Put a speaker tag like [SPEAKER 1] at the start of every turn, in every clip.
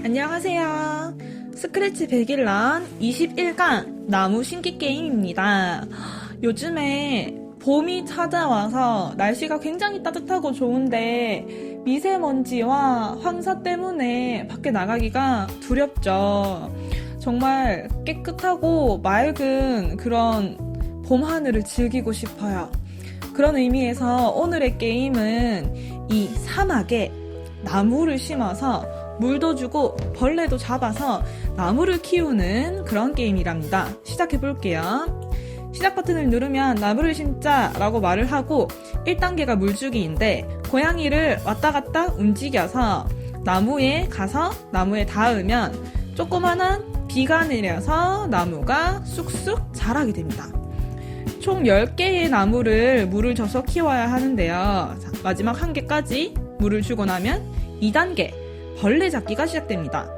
[SPEAKER 1] 안녕하세요. 스크래치 101런 21강 나무 심기 게임입니다. 요즘에 봄이 찾아와서 날씨가 굉장히 따뜻하고 좋은데 미세먼지와 황사 때문에 밖에 나가기가 두렵죠. 정말 깨끗하고 맑은 그런 봄 하늘을 즐기고 싶어요. 그런 의미에서 오늘의 게임은 이 사막에 나무를 심어서 물도 주고 벌레도 잡아서 나무를 키우는 그런 게임이랍니다. 시작해볼게요. 시작 버튼을 누르면 나무를 심자 라고 말을 하고 1단계가 물주기인데 고양이를 왔다 갔다 움직여서 나무에 가서 나무에 닿으면 조그만한 비가 내려서 나무가 쑥쑥 자라게 됩니다. 총 10개의 나무를 물을 줘서 키워야 하는데요. 자, 마지막 한 개까지 물을 주고 나면 2단계 벌레 잡기가 시작됩니다.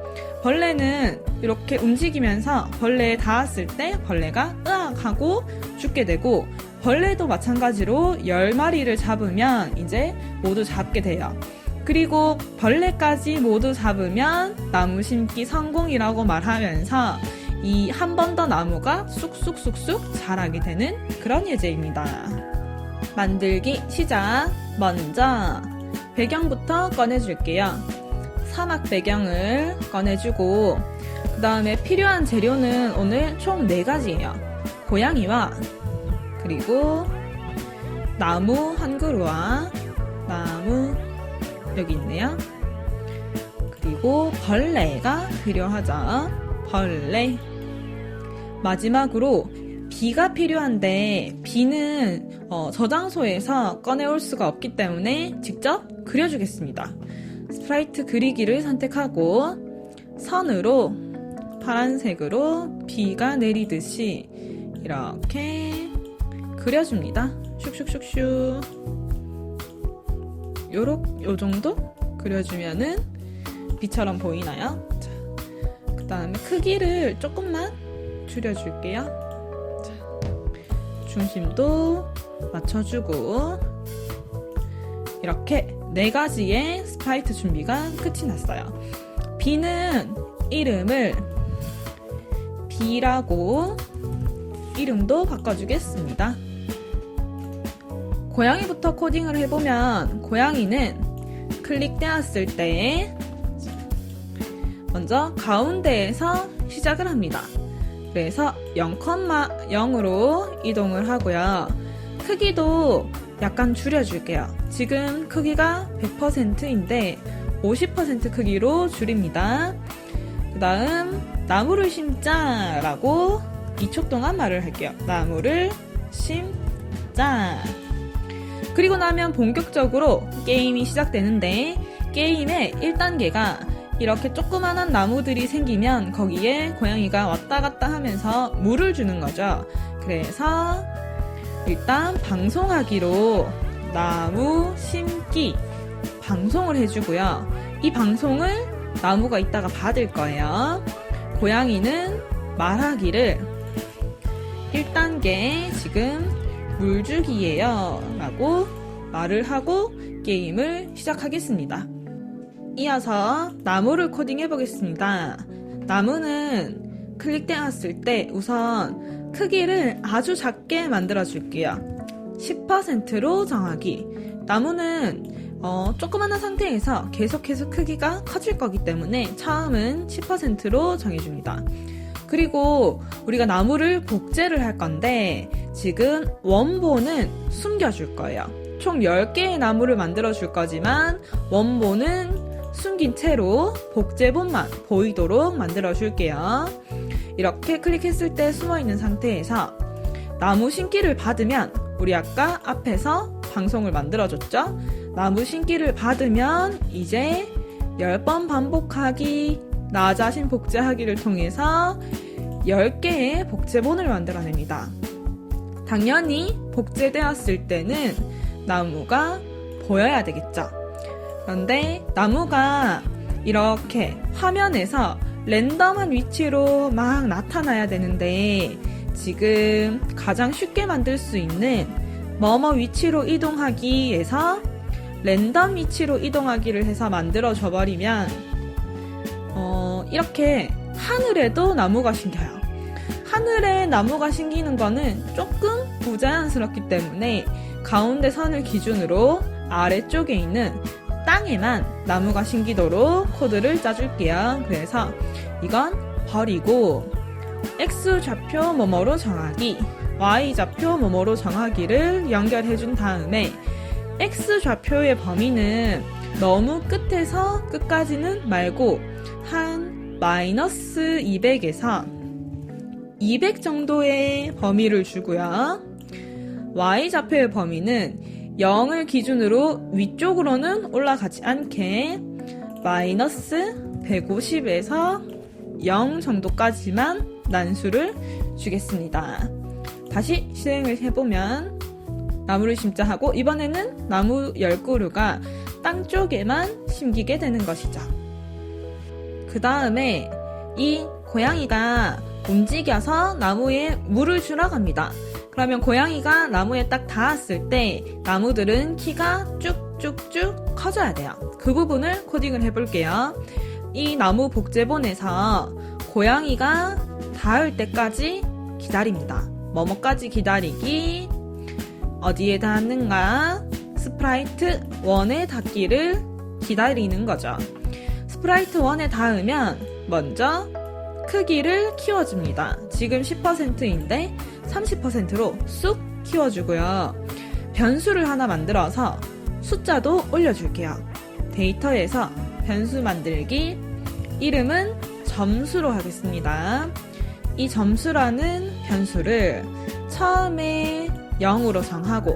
[SPEAKER 1] 벌레는 이렇게 움직이면서 벌레에 닿았을 때 벌레가 으악 하고 죽게 되고 벌레도 마찬가지로 10마리를 잡으면 이제 모두 잡게 돼요. 그리고 벌레까지 모두 잡으면 나무 심기 성공이라고 말하면서 이 한 번 더 나무가 쑥쑥쑥쑥 자라게 되는 그런 예제입니다. 만들기 시작! 먼저 배경부터 꺼내줄게요. 사막 배경을 꺼내주고 그 다음에 필요한 재료는 오늘 총 4가지예요. 고양이와 그리고 나무 한 그루와 나무 여기 있네요. 그리고 벌레가 필요하죠. 벌레. 마지막으로 비가 필요한데 비는 저장소에서 꺼내올 수가 없기 때문에 직접 그려주겠습니다. 스프라이트 그리기를 선택하고 선으로 파란색으로 비가 내리듯이 이렇게 그려줍니다. 슉슉슉슉 요 정도 그려주면은 비처럼 보이나요? 자, 그 다음에 크기를 조금만 줄여줄게요. 자, 중심도 맞춰주고 이렇게 4가지의 스프라이트 준비가 끝이 났어요. 비는 이름을 비라고 이름도 바꿔주겠습니다. 고양이부터 코딩을 해보면 고양이는 클릭되었을 때 먼저 가운데에서 시작을 합니다. 그래서 0,0으로 이동을 하고요. 크기도 약간 줄여줄게요. 지금 크기가 100%인데 50% 크기로 줄입니다. 그 다음 나무를 심자 라고 2초 동안 말을 할게요. 나무를 심자. 그리고 나면 본격적으로 게임이 시작되는데 게임의 1단계가 이렇게 조그만한 나무들이 생기면 거기에 고양이가 왔다 갔다 하면서 물을 주는 거죠. 그래서 일단 방송하기로 나무 심기 방송을 해주고요. 이 방송을 나무가 이따가 받을 거예요. 고양이는 말하기를 1단계 지금 물주기예요 라고 말을 하고 게임을 시작하겠습니다. 이어서 나무를 코딩해 보겠습니다. 나무는 클릭되었을 때 우선 크기를 아주 작게 만들어 줄게요. 10%로 정하기. 나무는 조그마한 상태에서 계속해서 크기가 커질 거기 때문에 처음은 10%로 정해줍니다. 그리고 우리가 나무를 복제를 할 건데 지금 원본은 숨겨줄 거예요. 총 10개의 나무를 만들어 줄 거지만 원본은 숨긴 채로 복제본만 보이도록 만들어 줄게요. 이렇게 클릭했을 때 숨어있는 상태에서 나무 심기를 받으면 우리 아까 앞에서 방송을 만들어줬죠? 나무 심기를 받으면 이제 10번 반복하기, 나 자신 복제하기를 통해서 10개의 복제본을 만들어냅니다. 당연히 복제되었을 때는 나무가 보여야 되겠죠. 그런데 나무가 이렇게 화면에서 랜덤한 위치로 막 나타나야 되는데 지금 가장 쉽게 만들 수 있는 뭐뭐 위치로 이동하기에서 랜덤 위치로 이동하기를 해서 만들어줘 버리면 이렇게 하늘에도 나무가 심겨요. 하늘에 나무가 심기는 거는 조금 부자연스럽기 때문에 가운데 선을 기준으로 아래쪽에 있는 땅에만 나무가 심기도록 코드를 짜줄게요. 그래서 이건 버리고 X좌표 뭐뭐로 정하기, Y좌표 뭐뭐로 정하기를 연결해준 다음에 X좌표의 범위는 너무 끝에서 끝까지는 말고 한 마이너스 200에서 200 정도의 범위를 주고요. Y좌표의 범위는 0을 기준으로 위쪽으로는 올라가지 않게 마이너스 150에서 0 정도까지만 난수를 주겠습니다. 다시 실행을 해보면 나무를 심자 하고 이번에는 나무 10그루가 땅 쪽에만 심기게 되는 것이죠. 그 다음에 이 고양이가 움직여서 나무에 물을 주러 갑니다. 그러면 고양이가 나무에 딱 닿았을 때 나무들은 키가 쭉쭉쭉 커져야 돼요. 그 부분을 코딩을 해볼게요. 이 나무 복제본에서 고양이가 닿을 때까지 기다립니다. 뭐뭐까지 기다리기, 어디에 닿는가, 스프라이트 1에 닿기를 기다리는 거죠. 스프라이트 1에 닿으면 먼저 크기를 키워줍니다. 지금 10%인데 30%로 쑥 키워주고요. 변수를 하나 만들어서 숫자도 올려줄게요. 데이터에서 변수 만들기, 이름은 점수로 하겠습니다. 이 점수라는 변수를 처음에 0으로 정하고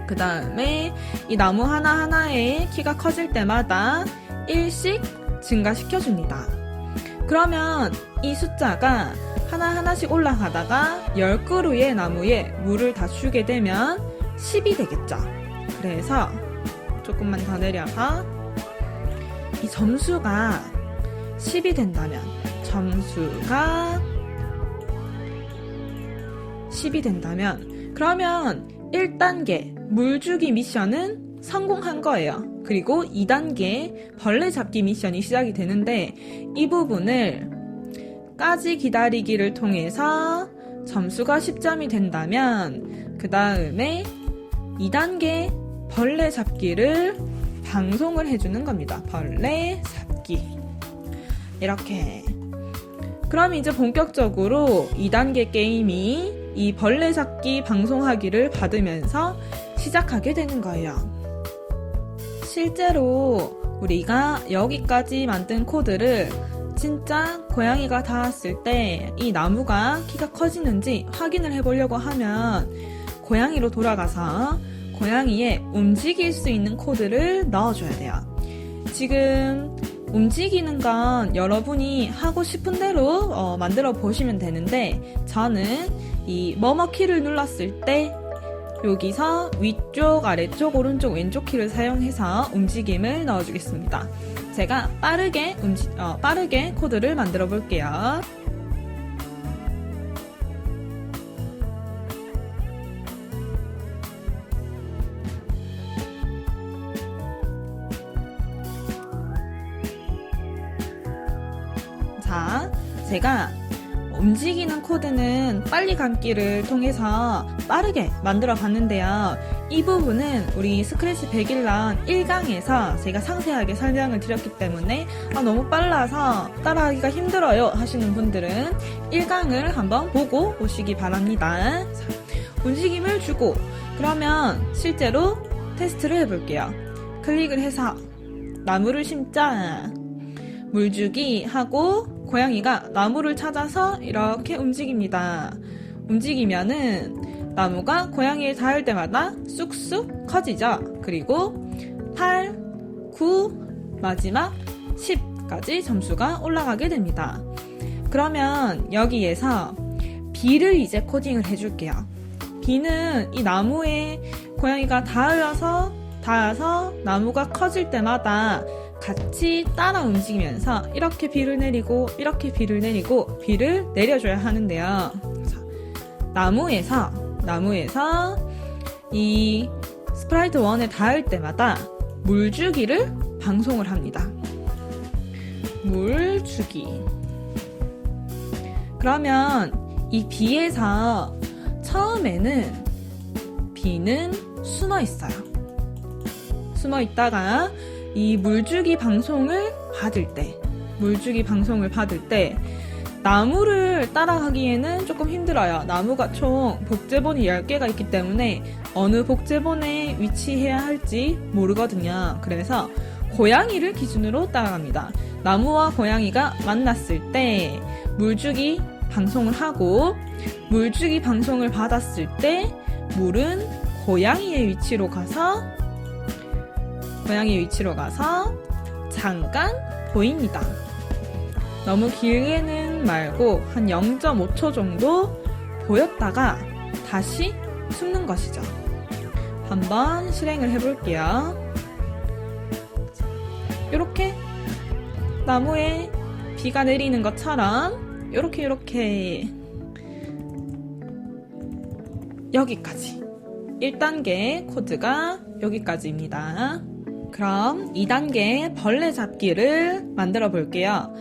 [SPEAKER 1] 그 다음에 이 나무 하나하나의 키가 커질 때마다 1씩 증가시켜줍니다. 그러면 이 숫자가 하나하나씩 올라가다가 10그루의 나무에 물을 다 주게 되면 10이 되겠죠. 그래서 조금만 더 내려서 이 점수가 10이 된다면 그러면 1단계 물주기 미션은 성공한 거예요. 그리고 2단계 벌레 잡기 미션이 시작이 되는데 이 부분을 까지 기다리기를 통해서 점수가 10점이 된다면 그 다음에 2단계 벌레 잡기를 방송을 해주는 겁니다. 벌레 잡기. 이렇게. 그럼 이제 본격적으로 2단계 게임이 이 벌레 잡기 방송하기를 받으면서 시작하게 되는 거예요. 실제로 우리가 여기까지 만든 코드를 진짜 고양이가 닿았을 때 이 나무가 키가 커지는지 확인을 해보려고 하면 고양이로 돌아가서 고양이에 움직일 수 있는 코드를 넣어줘야 돼요. 지금 움직이는 건 여러분이 하고 싶은 대로 만들어 보시면 되는데 저는 이 뭐뭐 키를 눌렀을 때 여기서 위쪽, 아래쪽, 오른쪽, 왼쪽 키를 사용해서 움직임을 넣어주겠습니다. 제가 빠르게 코드를 만들어 볼게요. 자, 제가 움직이는 코드는 빨리 감기를 통해서 빠르게 만들어 봤는데요. 이 부분은 우리 스크래치 101란 1강에서 제가 상세하게 설명을 드렸기 때문에 너무 빨라서 따라하기가 힘들어요 하시는 분들은 1강을 한번 보고 오시기 바랍니다. 자, 움직임을 주고 그러면 실제로 테스트를 해볼게요. 클릭을 해서 나무를 심자, 물주기 하고 고양이가 나무를 찾아서 이렇게 움직입니다. 움직이면은 나무가 고양이에 닿을 때마다 쑥쑥 커지죠. 그리고 8, 9, 마지막 10까지 점수가 올라가게 됩니다. 그러면 여기에서 B를 이제 코딩을 해줄게요. B는 이 나무에 고양이가 닿아서 나무가 커질 때마다 같이 따라 움직이면서 이렇게 B를 내리고 이렇게 B를 내리고 B를 내려줘야 하는데요. 나무에서 이 스프라이트 1에 닿을 때마다 물주기를 방송을 합니다. 물 주기. 그러면 이 B에서 처음에는 B는 숨어 있어요. 숨어 있다가 이 물주기 방송을 받을 때 나무를 따라가기에는 조금 힘들어요. 나무가 총 복제본이 10개가 있기 때문에 어느 복제본에 위치해야 할지 모르거든요. 그래서 고양이를 기준으로 따라갑니다. 나무와 고양이가 만났을 때 물주기 방송을 하고, 물주기 방송을 받았을 때 물은 고양이의 위치로 가서 잠깐 보입니다. 너무 길게는 말고 한 0.5초 정도 보였다가 다시 숨는 것이죠. 한번 실행을 해볼게요. 이렇게 나무에 비가 내리는 것처럼 이렇게 여기까지 1단계 코드가 여기까지입니다. 그럼 2단계 벌레 잡기를 만들어 볼게요.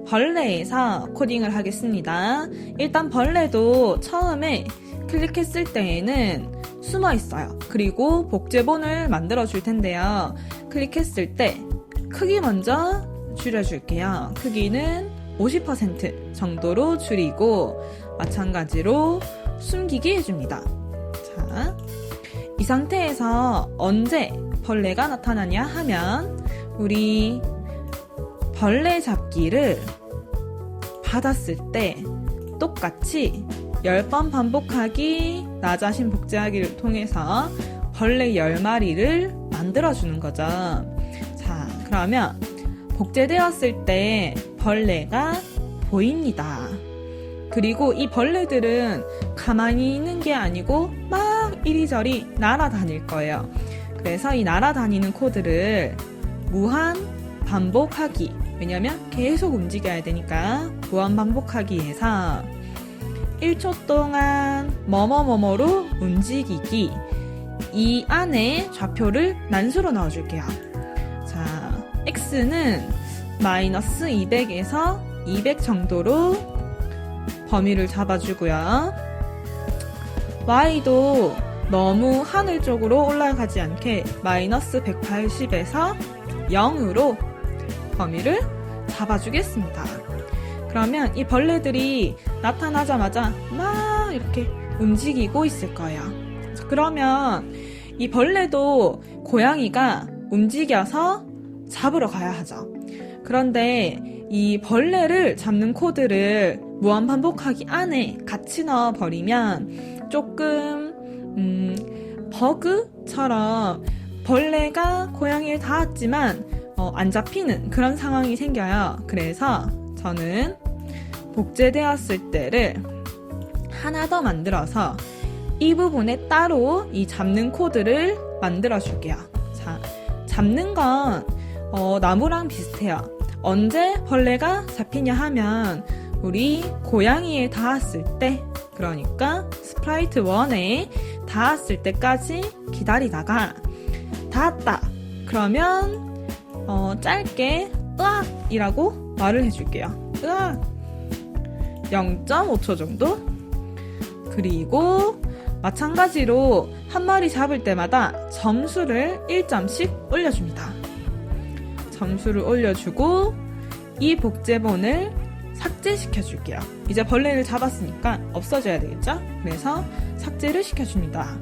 [SPEAKER 1] 벌레에서 코딩을 하겠습니다. 일단 벌레도 처음에 클릭했을 때에는 숨어 있어요. 그리고 복제본을 만들어 줄 텐데요. 클릭했을 때 크기 먼저 줄여줄게요. 크기는 50% 정도로 줄이고 마찬가지로 숨기게 해줍니다. 자, 이 상태에서 언제 벌레가 나타나냐 하면 우리 벌레 잡기를 받았을 때 똑같이 10번 반복하기, 나 자신 복제하기를 통해서 벌레 10마리를 만들어주는 거죠. 자, 그러면 복제되었을 때 벌레가 보입니다. 그리고 이 벌레들은 가만히 있는 게 아니고 막 이리저리 날아다닐 거예요. 그래서 이 날아다니는 코드를 무한 반복하기, 왜냐면 계속 움직여야 되니까 무한 반복하기에서 1초 동안 뭐뭐뭐뭐로 움직이기, 이 안에 좌표를 난수로 넣어줄게요. 자, X는 마이너스 200에서 200 정도로 범위를 잡아주고요. Y도 너무 하늘 쪽으로 올라가지 않게 마이너스 180에서 0으로 범위를 잡아주겠습니다. 그러면 이 벌레들이 나타나자마자 막 이렇게 움직이고 있을 거예요. 그러면 이 벌레도 고양이가 움직여서 잡으러 가야 하죠. 그런데 이 벌레를 잡는 코드를 무한 반복하기 안에 같이 넣어버리면 조금 버그처럼 벌레가 고양이에 닿았지만 안 잡히는 그런 상황이 생겨요. 그래서 저는 복제되었을 때를 하나 더 만들어서 이 부분에 따로 이 잡는 코드를 만들어 줄게요. 자, 잡는 건 나무랑 비슷해요. 언제 벌레가 잡히냐 하면 우리 고양이에 닿았을 때, 그러니까 스프라이트 1에 닿았을 때까지 기다리다가 닿았다 그러면 짧게 으악 이라고 말을 해줄게요. 으악 0.5초 정도. 그리고 마찬가지로 한 마리 잡을 때마다 점수를 1점씩 올려줍니다. 점수를 올려주고 이 복제본을 삭제시켜줄게요. 이제 벌레를 잡았으니까 없어져야 되겠죠? 그래서 삭제를 시켜줍니다.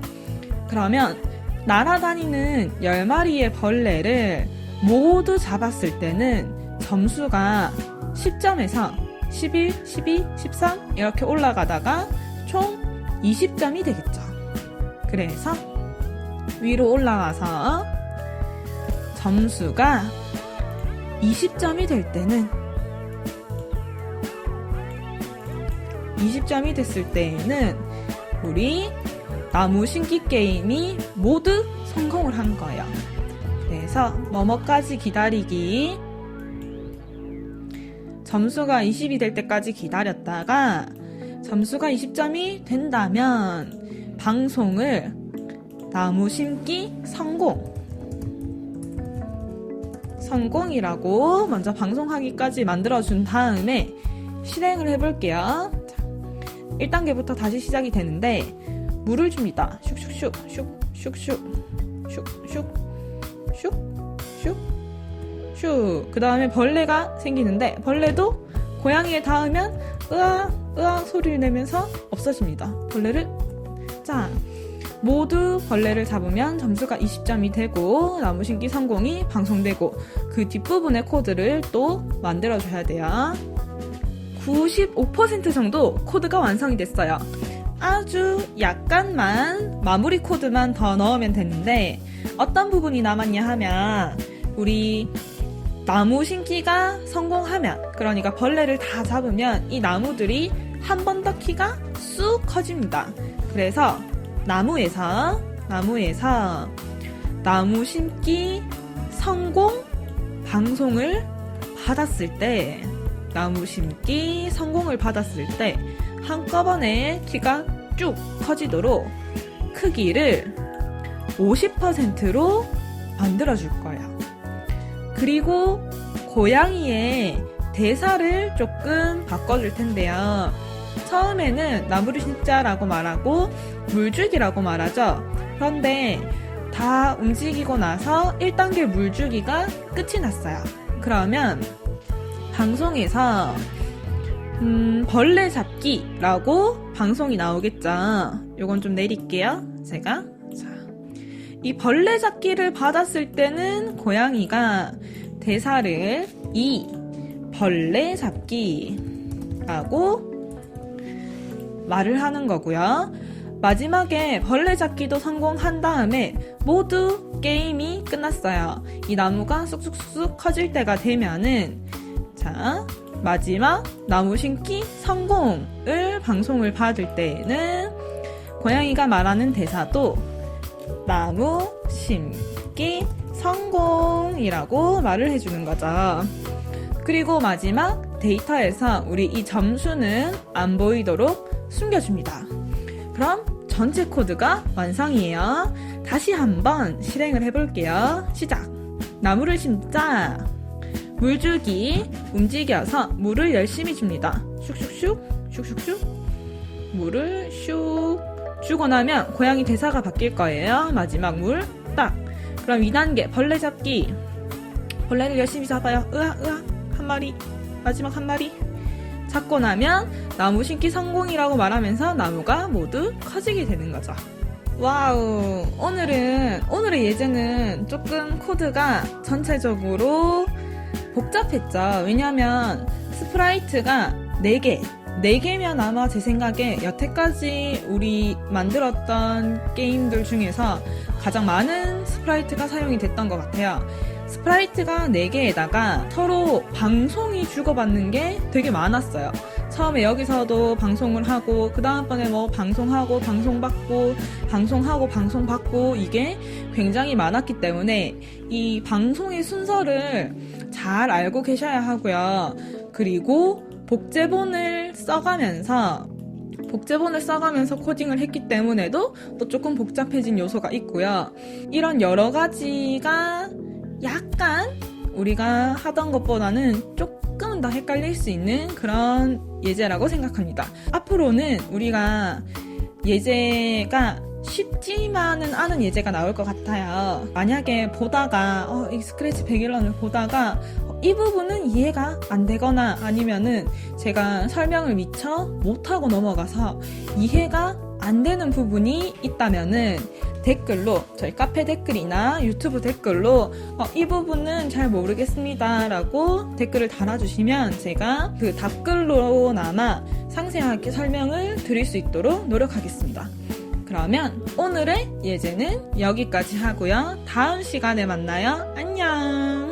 [SPEAKER 1] 그러면 날아다니는 10마리의 벌레를 모두 잡았을 때는 점수가 10점에서 11, 12, 13 이렇게 올라가다가 총 20점이 되겠죠. 그래서 위로 올라가서 점수가 20점이 될 때는 20점이 됐을 때에는 우리 나무 심기 게임이 모두 성공을 한 거예요. 그래서 뭐뭐까지 기다리기, 점수가 20이 될 때까지 기다렸다가 점수가 20점이 된다면 방송을 나무 심기 성공이라고 먼저 방송하기까지 만들어준 다음에 실행을 해볼게요. 1단계부터 다시 시작이 되는데 물을 줍니다. 슉슉슉 슉슉슉 슉슉슉 슉슉슉. 그 다음에 벌레가 생기는데 벌레도 고양이에 닿으면 으악 으악 소리를 내면서 없어집니다. 벌레를 자 모두 벌레를 잡으면 점수가 20점이 되고 나무 심기 성공이 방송되고 그 뒷부분의 코드를 또 만들어줘야 돼요. 95% 정도 코드가 완성이 됐어요. 아주 약간만 마무리 코드만 더 넣으면 되는데 어떤 부분이 남았냐 하면 우리 나무 심기가 성공하면 그러니까 벌레를 다 잡으면 이 나무들이 한 번 더 키가 쑥 커집니다. 그래서 나무에서 나무 심기 성공 방송을 받았을 때 나무 심기 성공을 받았을 때 한꺼번에 키가 쭉 커지도록 크기를 50%로 만들어줄 거예요. 그리고 고양이의 대사를 조금 바꿔줄 텐데요. 처음에는 나무를 심자라고 말하고 물주기라고 말하죠. 그런데 다 움직이고 나서 1단계 물주기가 끝이 났어요. 그러면 방송에서 벌레 잡기라고 방송이 나오겠죠. 요건 좀 내릴게요. 제가 이 벌레 잡기를 받았을 때는 고양이가 대사를 이 벌레 잡기라고 말을 하는 거고요. 마지막에 벌레 잡기도 성공한 다음에 모두 게임이 끝났어요. 이 나무가 쑥쑥쑥 커질 때가 되면은 자 마지막 나무 심기 성공을 방송을 받을 때는 고양이가 말하는 대사도 나무 심기 성공이라고 말을 해주는 거죠. 그리고 마지막 데이터에서 우리 이 점수는 안 보이도록 숨겨줍니다. 그럼 전체 코드가 완성이에요. 다시 한번 실행을 해볼게요. 시작! 나무를 심자. 물 주기. 움직여서 물을 열심히 줍니다. 슉슉슉 슉슉슉 물을 슉 주고 나면 고양이 대사가 바뀔 거예요. 마지막 물 딱. 그럼 2단계 벌레 잡기. 벌레를 열심히 잡아요. 으악 으악 한 마리 마지막 한 마리 잡고 나면 나무 심기 성공이라고 말하면서 나무가 모두 커지게 되는 거죠. 와우, 오늘의 예제는 조금 코드가 전체적으로 복잡했죠. 왜냐면 스프라이트가 4개면 아마 제 생각에 여태까지 우리 만들었던 게임들 중에서 가장 많은 스프라이트가 사용이 됐던 것 같아요. 스프라이트가 4개에다가 서로 방송이 주고받는 게 되게 많았어요. 처음에 여기서도 방송을 하고 그 다음번에 뭐 방송하고 방송받고 방송하고 방송받고 이게 굉장히 많았기 때문에 이 방송의 순서를 잘 알고 계셔야 하고요. 그리고 복제본을 써가면서 코딩을 했기 때문에도 또 조금 복잡해진 요소가 있고요. 이런 여러 가지가 약간 우리가 하던 것보다는 조금 더 헷갈릴 수 있는 그런 예제라고 생각합니다. 앞으로는 우리가 예제가 쉽지만은 않은 예제가 나올 것 같아요. 만약에 보다가 이 스크래치 백일런을 보다가 이 부분은 이해가 안 되거나 아니면은 제가 설명을 미처 못하고 넘어가서 이해가 안 되는 부분이 있다면은 댓글로 저희 카페 댓글이나 유튜브 댓글로 이 부분은 잘 모르겠습니다 라고 댓글을 달아주시면 제가 그 답글로나마 상세하게 설명을 드릴 수 있도록 노력하겠습니다. 그러면 오늘의 예제는 여기까지 하고요. 다음 시간에 만나요. 안녕.